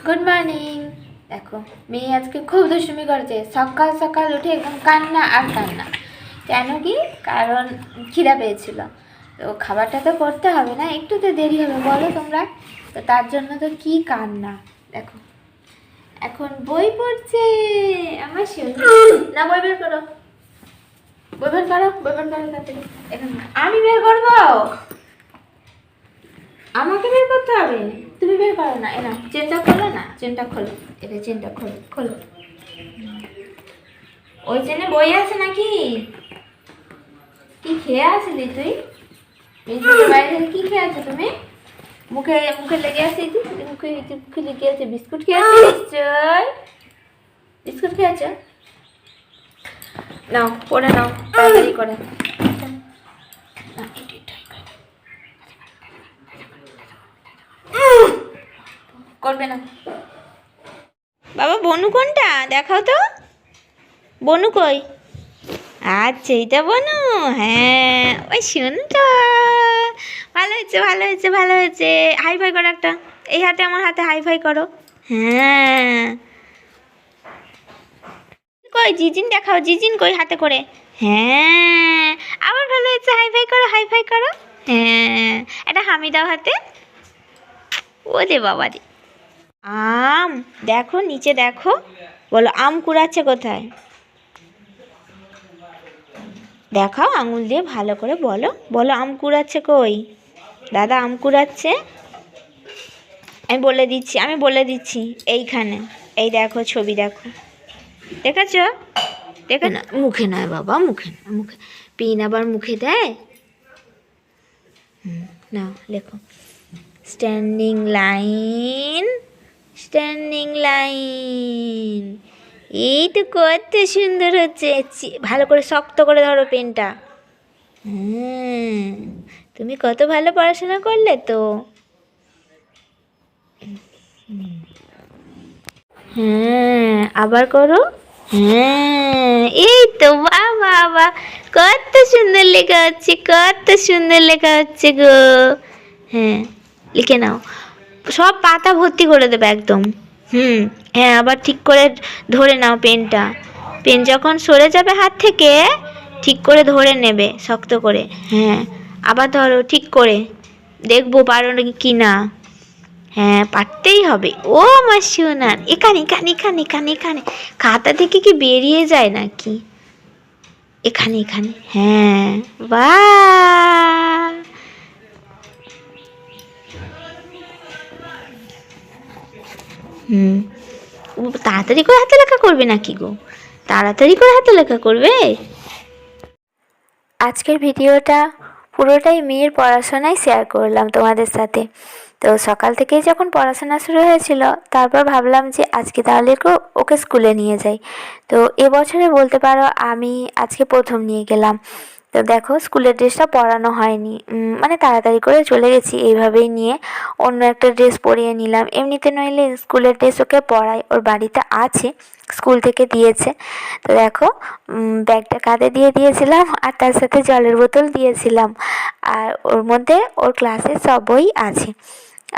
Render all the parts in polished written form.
Good morning. দেখো মেয়ে আজকে খুব দুষ্টুমি করেছে, সকাল সকাল উঠে একদম কান্না আর কান্না। কেন কি? কারণ খিদা পেয়েছিল, তো খাবারটা তো করতে হবে না, একটু তো দেরি হবে বলো তোমরা, তো তার জন্য তো কি কান্না। দেখো এখন বই পড়ছে আমার শিউলি। না বই বের করো, বই বের করো, বই বের করো তাড়াতাড়ি। এখন আমি বের করবো, আমাকে বের করতে হবে, তুমি বের করো না। এনা চেনটা খোলো না, চেনটা খোলো, এটা চেনটা খোলো খোলো। ওই চেনে বই আছে নাকি? কি খেয়ে আসলি তুই? বাইরে থেকে কি খেয়ে আছো তুমি? মুখে মুখে লেগে আছে, মুখে মুখে লেগে আছে। বিস্কুট খেয়েছো নিশ্চয়, বিস্কুট খেয়েছো? নাও পড়ে নাও তাড়াতাড়ি করে। করবে না বাবা। বনু কোনটা দেখাও তো, বনু কই? আচ্ছা এইটা বনু, হ্যাঁ ওই শুনটা। ভালো হয়েছে ভালো হয়েছে ভালো হয়েছে। হাই ফাই করো একটা, এই হাতে আমার হাতে হাই ফাই করো। হ্যাঁ কই জিজিন দেখাও, জিজিন কই হাতে করে। হ্যাঁ আবার ভালো হয়েছে, হাই ফাই করো হাই ফাই করো। হ্যাঁ এটা হামি দাও হাতে। ও রে বাবা রে, আম দেখো নিচে দেখো, বলো আম কুড়াচ্ছে কোথায়? দেখাও আঙুল দিয়ে ভালো করে বলো, বলো আম কুড়াচ্ছে কই? দাদা আম কুড়াচ্ছে। আমি বলে দিচ্ছি এইখানে, এই দেখো ছবি দেখো, দেখেছো? দেখে না, মুখে নয় বাবা, মুখে না, মুখে পেন আবার মুখে দেয়। নাও লেখো, স্ট্যান্ডিং লাইন স্ট্যান্ডিং লাইন। এই তো কত সুন্দর হচ্ছে, ভালো করে শক্ত করে ধরো পেনটা। তুমি কত ভালো পড়াশোনা করলে তো। হ্যাঁ আবার করো। হ্যাঁ এই তো, বাহ বাহ বাহ, কত সুন্দর লেখা হচ্ছে, কত সুন্দর লেখা হচ্ছে গো। হ্যাঁ লিখে নাও, সব পাতা ভর্তি করে দেবে একদম। হ্যাঁ আবার ঠিক করে ধরে নাও পেনটা, পেন যখন সরে যাবে হাত থেকে ঠিক করে ধরে নেবে শক্ত করে। হ্যাঁ আবার ধরো ঠিক করে, দেখবো পারো কি না। হ্যাঁ পারতেই হবে। ও আমার সোনার, এখানে এখানে এখানে এখানে এখানে, খাতা থেকে কি বেরিয়ে যায় নাকি? এখানে এখানে, হ্যাঁ বাহ। তাড়াতাড়ি করে হাতে লেখা করবে নাকি গো? তাড়াতাড়ি করে হাতে লেখা করবে। আজকের ভিডিওটা পুরোটাই মেয়ের পড়াশোনায় শেয়ার করলাম তোমাদের সাথে। তো সকাল থেকেই যখন পড়াশোনা শুরু হয়েছিল, তারপর ভাবলাম যে আজকে তাহলে ওকে স্কুলে নিয়ে যাই। তো এবছরে বলতে পারো আমি আজকে প্রথম নিয়ে গেলাম। তো দেখো স্কুলের ড্রেসটা পরানো হয়নি, মানে তাড়াতাড়ি করে চলে গেছি, এইভাবেই নিয়ে অন্য একটা ড্রেস পরিয়ে নিলাম। এমনিতে নইলে স্কুলের ড্রেস ওকে পরাই, ওর বাড়িতে আছে, স্কুল থেকে দিয়েছে। তো দেখো ব্যাগটা কাঁধে দিয়ে দিয়েছিলাম, আর তার সাথে জলের বোতল দিয়েছিলাম, আর ওর মধ্যে ওর ক্লাসের সব বই আছে।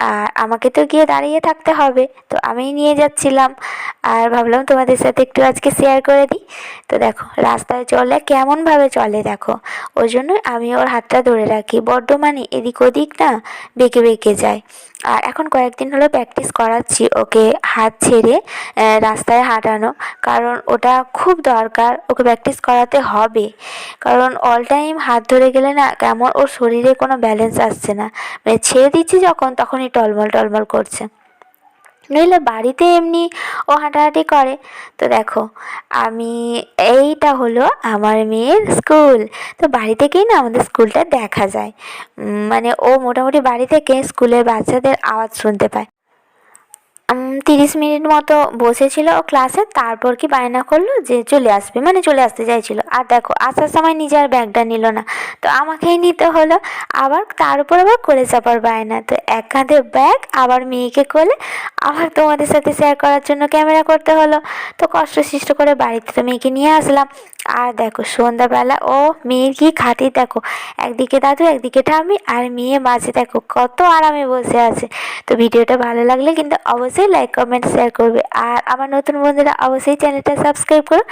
আর আমাকে তো গিয়ে দাঁড়িয়ে থাকতে হবে, তো আমিই নিয়ে যাচ্ছিলাম, আর ভাবলাম তোমাদের সাথে একটু আজকে শেয়ার করে দিই। তো দেখো রাস্তায় চলে কেমনভাবে চলে দেখো, ওই জন্য আমি ওর হাতটা ধরে রাখি, বড্ড মানে এদিক ওদিক না বেঁকে বেঁকে যায়। আর এখন কয়েকদিন হলো প্র্যাকটিস করাচ্ছি ওকে হাত ছেড়ে রাস্তায় হাঁটানো, কারণ ওটা খুব দরকার, ওকে প্র্যাকটিস করাতে হবে। কারণ অল টাইম হাত ধরে গেলে না কেমন ওর শরীরে কোনো ব্যালেন্স আসছে না, মানে ছেড়ে দিচ্ছি যখন তখনই টলমল টলমল করছে, নইলে বাড়িতে এমনি ও হাঁটাহাঁটি করে। তো দেখো আমি, এইটা হলো আমার মেয়ের স্কুল। তো বাড়ি থেকেই না আমাদের স্কুলটা দেখা যায়, মানে ও মোটামুটি বাড়ি থেকে স্কুলের বাচ্চাদের আওয়াজ শুনতে পায়। 30 মিনিট মতো বসেছিল ও ক্লাসে, তারপর কি বায়না করলো যে চলে আসবে, মানে চলে আসতে চাইছিল। আর দেখো আসার সময় নিজের ব্যাগটা নিল না, তো আমাকেই নিতে হলো। আবার তার উপর আবার করে চাপার বায়না, তো এক কাঁধে ব্যাগ, আবার মেয়েকে কোলে, আবার তোমাদের সাথে শেয়ার করার জন্য ক্যামেরা করতে হলো। তো কষ্ট করে বাড়িতে তো মেয়েকে নিয়ে আসলাম। আর দেখো সন্ধ্যাবেলা ও মেয়ের কি খাতির দেখো, একদিকে দাদু একদিকে ঠাম্মি, আর মেয়ে মাঝে দেখো কত আরামে বসে আছে। তো ভিডিওটা ভালো লাগলে কিন্তু অবশ্যই লাইক কমেন্ট শেয়ার করবে। আর আমার নতুন বন্ধুরা অবশ্যই চ্যানেলটা সাবস্ক্রাইব করো।